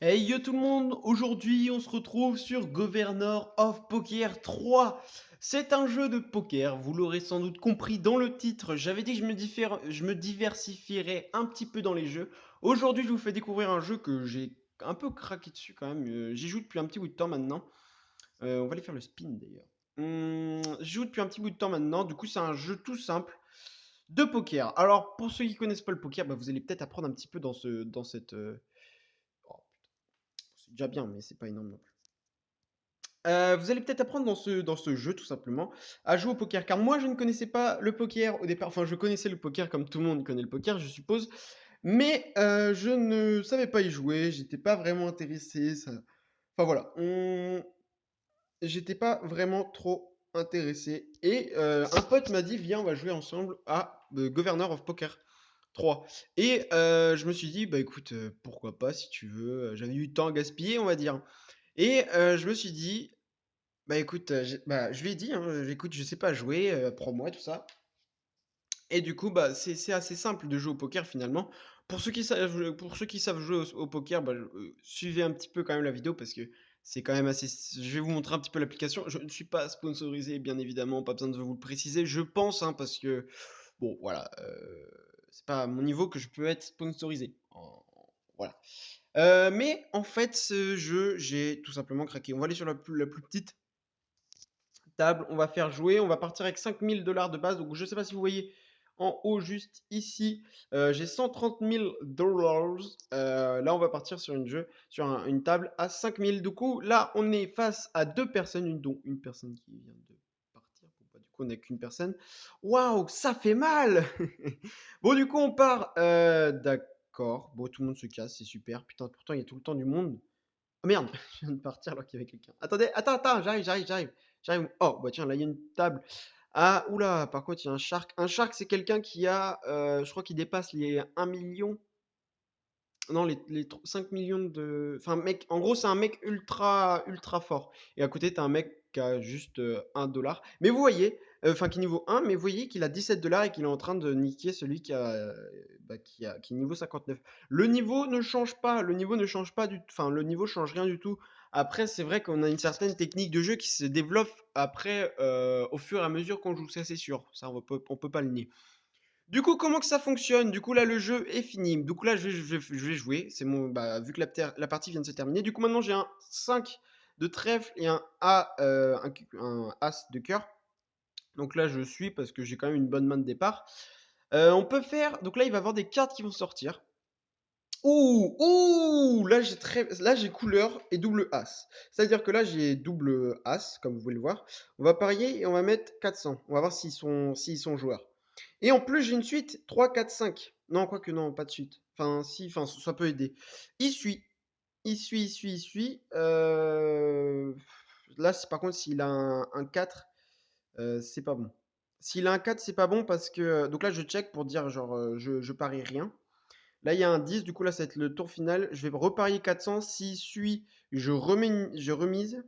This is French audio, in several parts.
Hey yo tout le monde, aujourd'hui on se retrouve sur Governor of Poker 3. C'est un jeu de poker, vous l'aurez sans doute compris dans le titre, j'avais dit que je me diversifierais un petit peu dans les jeux. Aujourd'hui je vous fais découvrir un jeu que j'ai un peu craqué dessus quand même, j'y joue depuis un petit bout de temps maintenant. On va aller faire le spin d'ailleurs. J'y joue depuis un petit bout de temps maintenant, du coup c'est un jeu tout simple de poker. Alors pour ceux qui connaissent pas le poker, bah, vous allez peut-être apprendre un petit peu dans cette... oh, c'est déjà bien, mais c'est pas énorme non plus. Vous allez peut-être apprendre dans ce jeu tout simplement à jouer au poker, car moi je ne connaissais pas le poker au départ. Enfin, je connaissais le poker comme tout le monde connaît le poker, je suppose, mais je ne savais pas y jouer, j'étais pas vraiment intéressé, ça enfin voilà, j'étais pas vraiment trop intéressé et un pote m'a dit: «Viens, on va jouer ensemble à, Governor of Poker 3». Et je me suis dit: «Bah écoute, pourquoi pas si tu veux», j'avais du temps à gaspiller, on va dire. Et je me suis dit: «Bah écoute», je lui ai dit, hein: «Écoute, je sais pas jouer, apprends-moi tout ça». Et du coup, bah, c'est assez simple de jouer au poker finalement. Pour ceux qui savent jouer au poker, bah, suivez un petit peu quand même la vidéo parce que c'est quand même assez je vais vous montrer un petit peu l'application. Je ne suis pas sponsorisé bien évidemment, pas besoin de vous le préciser. Je pense, hein, parce que bon voilà, c'est pas à mon niveau que je peux être sponsorisé. Voilà. Mais en fait, ce jeu, j'ai tout simplement craqué. On va aller sur la plus petite table, on va faire jouer, on va partir avec 5 000 $ de base. Donc je sais pas si vous voyez en haut juste ici, j'ai 130 000 $. Là, on va partir sur une table à 5 000. Du coup, là, on est face à 2 personnes, dont une personne qui vient de partir. Bon, bah, du coup, on n'a qu'une personne. Waouh, ça fait mal! Bon, du coup, on part, d'accord. Bon, tout le monde se casse, c'est super. Putain, pourtant, il y a tout le temps du monde. Oh merde, je viens de partir alors qu'il y avait quelqu'un. Attendez, attends, j'arrive. Oh, bah tiens, là, il y a une table. Ah, oula, par contre, il y a un shark. Un shark, c'est quelqu'un qui a, je crois qu'il dépasse les 1 million. Non, les 5 millions de. Enfin, mec, en gros, c'est un mec ultra, ultra fort. Et à côté, t'as un mec qui a juste 1 $. Mais vous voyez, enfin, qui est niveau 1, mais vous voyez qu'il a 17 $ et qu'il est en train de niquer celui qui est niveau 59. Le niveau ne change pas. Le niveau ne change pas du tout. Enfin, le niveau change rien du tout. Après, c'est vrai qu'on a une certaine technique de jeu qui se développe après, au fur et à mesure qu'on joue. Ça, c'est sûr. Ça, on peut pas le nier. Du coup, comment que ça fonctionne? Du coup, là, le jeu est fini. Du coup, là, je vais jouer. C'est mon, bah, vu que la partie vient de se terminer. Du coup, maintenant, j'ai un 5 de trèfle et un as de cœur. Donc là, je suis parce que j'ai quand même une bonne main de départ. On peut faire. Donc là, il va y avoir des cartes qui vont sortir. Ouh, ouh, là, j'ai couleur et double as. C'est-à-dire que là, j'ai double as, comme vous pouvez le voir. On va parier et on va mettre 400. On va voir s'ils sont joueurs. Et en plus, j'ai une suite 3, 4, 5. Non, quoique non, pas de suite. Enfin, si, enfin, ça peut aider. Il suit. Il suit. Là, par contre, s'il a un 4, c'est pas bon. S'il a un 4, c'est pas bon parce que. Donc là, je check pour dire, genre, je parie rien. Là, il y a un 10, du coup, là, ça va être le tour final. Je vais reparier 400. S'il suit, je remise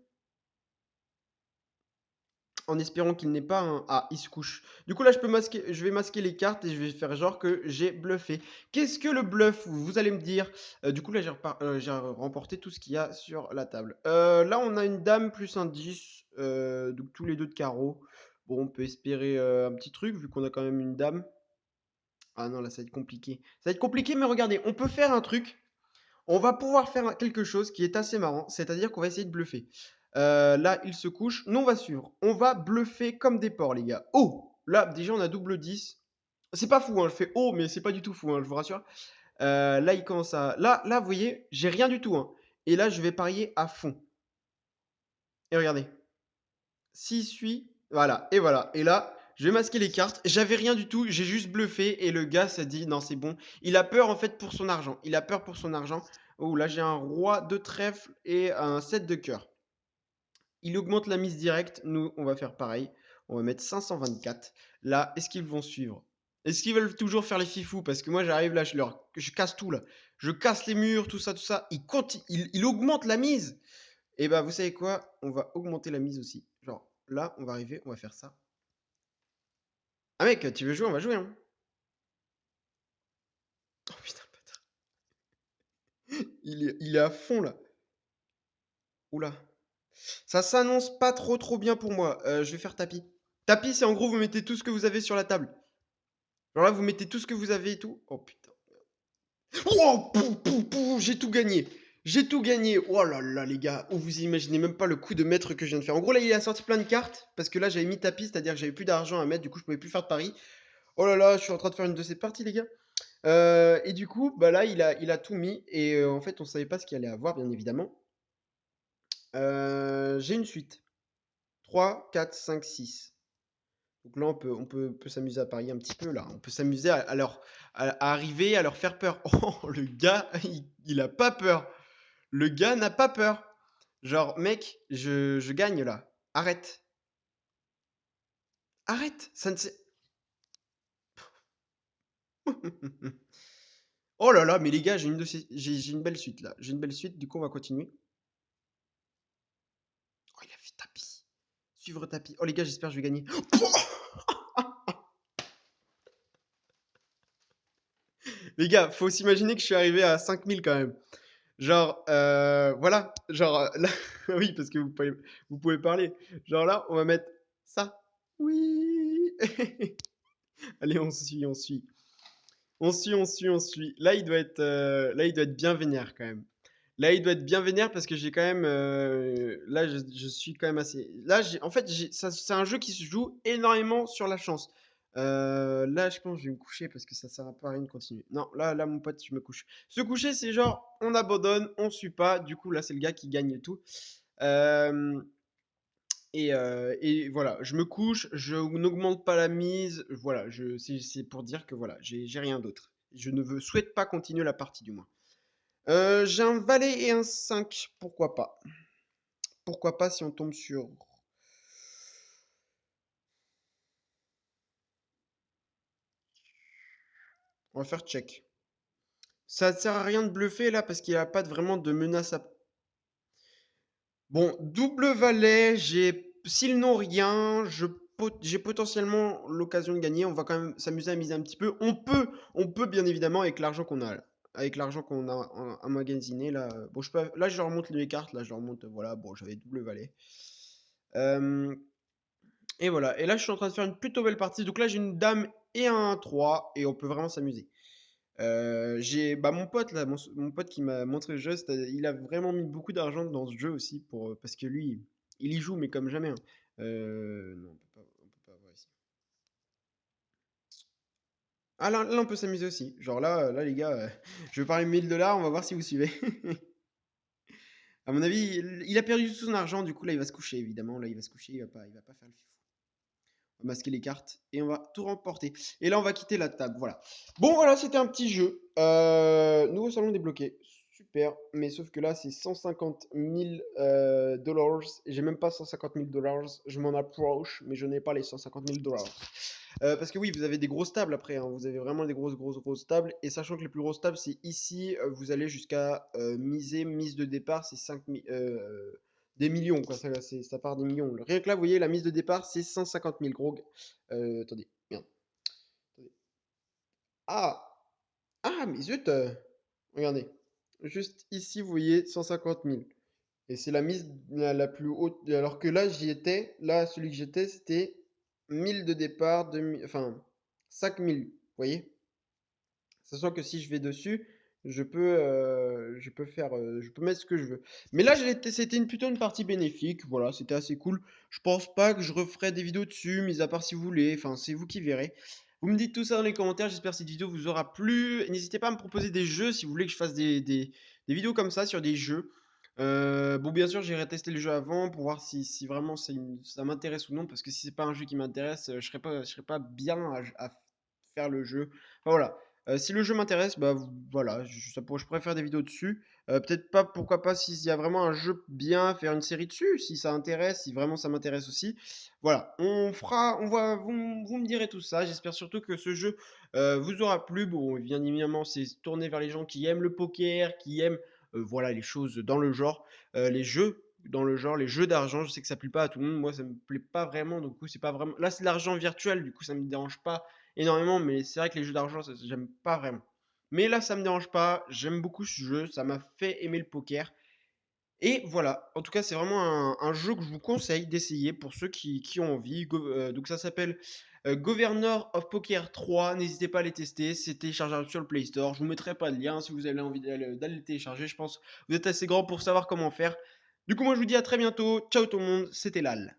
en espérant qu'il n'ait pas un. Ah, il se couche. Du coup, là, je vais masquer les cartes et je vais faire genre que j'ai bluffé. Qu'est-ce que le bluff? Vous allez me dire. Du coup, là, j'ai remporté tout ce qu'il y a sur la table. Là, on a une dame plus un 10. Donc, tous les deux de carreau. Bon, on peut espérer un petit truc vu qu'on a quand même une dame. Ah non, là, ça va être compliqué. Ça va être compliqué, mais regardez, on peut faire un truc. On va pouvoir faire quelque chose qui est assez marrant, c'est-à-dire qu'on va essayer de bluffer. Là, il se couche, nous on va suivre. On va bluffer comme des porcs, les gars. Oh! Là, déjà, on a double 10. C'est pas fou, hein, je fais oh, mais c'est pas du tout fou, hein, je vous rassure. Là, il commence à. Là, vous voyez, j'ai rien du tout, hein. Et là, je vais parier à fond. Et regardez. S'il suit, voilà, et voilà. Et là, je vais masquer les cartes. J'avais rien du tout, j'ai juste bluffé. Et le gars s'est dit, non, c'est bon. Il a peur en fait pour son argent. Il a peur pour son argent. Oh, là, j'ai un roi de trèfle et un 7 de cœur. Il augmente la mise directe. Nous, on va faire pareil. On va mettre 524. Là, est-ce qu'ils vont suivre? Est-ce qu'ils veulent toujours faire les fifous? Parce que moi, j'arrive là, je casse tout là. Je casse les murs, tout ça, tout ça. Il augmente la mise. Et bah, vous savez quoi? On va augmenter la mise aussi. Genre, là, on va arriver, on va faire ça. Ah mec, tu veux jouer? On va jouer, hein. Oh putain, bâtard. Il est à fond là. Oula. Ça s'annonce pas trop bien pour moi. Je vais faire tapis. Tapis, c'est en gros, vous mettez tout ce que vous avez sur la table. Genre là, vous mettez tout ce que vous avez et tout. Oh putain. Oh, j'ai tout gagné. J'ai tout gagné. Oh là là, les gars. Oh, vous imaginez même pas le coup de maître que je viens de faire. En gros, là, il a sorti plein de cartes. Parce que là, j'avais mis tapis, c'est-à-dire que j'avais plus d'argent à mettre. Du coup, je pouvais plus faire de paris. Oh là là, je suis en train de faire une de ces parties, les gars. Et du coup, bah là, il a tout mis. Et en fait, on savait pas ce qu'il allait avoir, bien évidemment. J'ai une suite. 3, 4, 5, 6. Donc là, on peut s'amuser à parier un petit peu, là. On peut s'amuser à arriver à leur faire peur. Oh, le gars, il a pas peur. Le gars n'a pas peur. Genre, mec, je gagne là. Arrête. Arrête. Ça ne sait. Oh là là, mais les gars, j'ai une belle suite là. J'ai une belle suite, du coup, on va continuer. Oh, il a fait tapis. Suivre tapis. Oh les gars, j'espère que je vais gagner. Les gars, faut s'imaginer que je suis arrivé à 5000 quand même. Genre, voilà, genre, là, oui, parce que vous pouvez parler. Genre là, on va mettre ça. Oui. Allez, on suit, on suit. On suit, on suit, on suit. Là, il doit être bien vénère quand même. Là, il doit être bien vénère parce que j'ai quand même, là, je suis quand même assez. Là, en fait, c'est un jeu qui se joue énormément sur la chance. Là, je pense que je vais me coucher parce que ça sert à pas à rien de continuer. Non, là, mon pote, je me couche. Se coucher, c'est genre, on abandonne, on suit pas. Du coup, là, c'est le gars qui gagne tout. Euh, et voilà, je me couche, je n'augmente pas la mise. Voilà, c'est pour dire que voilà, j'ai rien d'autre. Je ne souhaite pas continuer la partie du moins. J'ai un valet et un 5, pourquoi pas? Pourquoi pas si on tombe sur... On va faire check. Ça ne sert à rien de bluffer là parce qu'il n'y a pas vraiment de menace à... Bon, double valet, s'ils n'ont rien, j'ai potentiellement l'occasion de gagner. On va quand même s'amuser à miser un petit peu. On peut bien évidemment avec l'argent qu'on a là. Avec l'argent qu'on a emmagasiné là. Bon, là, je remonte les cartes. Là, je remonte. Voilà, bon, j'avais double valet. Euh, Et voilà. Et là, je suis en train de faire une plutôt belle partie. Donc là, j'ai une dame et un 3 et on peut vraiment s'amuser. J'ai bah, mon pote là, mon pote qui m'a montré le jeu, il a vraiment mis beaucoup d'argent dans ce jeu aussi parce que lui, il y joue mais comme jamais, hein. Non, on peut pas voir ici. Ah là, on peut s'amuser aussi. Genre là les gars, je vais parler 1000 $, on va voir si vous suivez. À mon avis, il a perdu tout son argent, du coup là il va se coucher évidemment. Là il va se coucher, il va pas faire le fifou. On va masquer les cartes et on va tout remporter. Et là, on va quitter la table. Voilà. Bon, voilà, c'était un petit jeu. Nouveau salon débloqué. Super. Mais sauf que là, c'est 150 000 dollars. Et j'ai même pas 150 000 dollars. Je m'en approche, mais je n'ai pas les 150 000 dollars. Parce que oui, vous avez des grosses tables après, hein. Vous avez vraiment des grosses tables. Et sachant que les plus grosses tables, c'est ici, vous allez jusqu'à mise de départ, c'est 5 000, des millions, quoi. Ça part des millions. Rien que là, vous voyez, la mise de départ, c'est 150 000 gros. Attendez, merde. Attendez. Ah! Ah, mais zut! Regardez. Juste ici, vous voyez, 150 000. Et c'est la mise la plus haute. Alors que là, j'y étais. Là, celui que j'étais, c'était 1000 de départ, 2000, enfin, 5000. Vous voyez? Sachant que si je vais dessus, je peux mettre ce que je veux. Mais là, c'était plutôt une partie bénéfique. Voilà, c'était assez cool. Je pense pas que je referai des vidéos dessus, mis à part si vous voulez. Enfin, c'est vous qui verrez. Vous me dites tout ça dans les commentaires. J'espère que cette vidéo vous aura plu. Et n'hésitez pas à me proposer des jeux si vous voulez que je fasse des vidéos comme ça sur des jeux. Bon, bien sûr, j'irai tester le jeu avant pour voir si vraiment ça m'intéresse ou non. Parce que si c'est pas un jeu qui m'intéresse, je serais pas bien à faire le jeu. Enfin, voilà. Si le jeu m'intéresse, bah voilà, je pourrais faire des vidéos dessus. Peut-être pas, pourquoi pas, s'il y a vraiment un jeu bien, faire une série dessus, si ça intéresse, si vraiment ça m'intéresse aussi. Voilà, vous me direz tout ça. J'espère surtout que ce jeu vous aura plu. Bon, bien évidemment, c'est tourné vers les gens qui aiment le poker, qui aiment voilà, les choses dans le genre, les jeux dans le genre, les jeux d'argent. Je sais que ça plaît pas à tout le monde. Moi, ça me plaît pas vraiment. Du coup, c'est pas vraiment. Là, c'est de l'argent virtuel. Du coup, ça me dérange pas énormément, mais c'est vrai que les jeux d'argent, j'aime pas vraiment. Mais là, ça me dérange pas, j'aime beaucoup ce jeu, ça m'a fait aimer le poker et voilà. En tout cas, c'est vraiment un jeu que je vous conseille d'essayer pour ceux qui ont envie. Donc ça s'appelle, Governor of Poker 3. N'hésitez pas à les tester, c'est téléchargeable sur le Play Store. Je vous mettrai pas de lien si vous avez envie d'aller le télécharger. Je pense que vous êtes assez grand pour savoir comment faire. Du coup, moi, je vous dis à très bientôt. Ciao tout le monde, c'était Lal.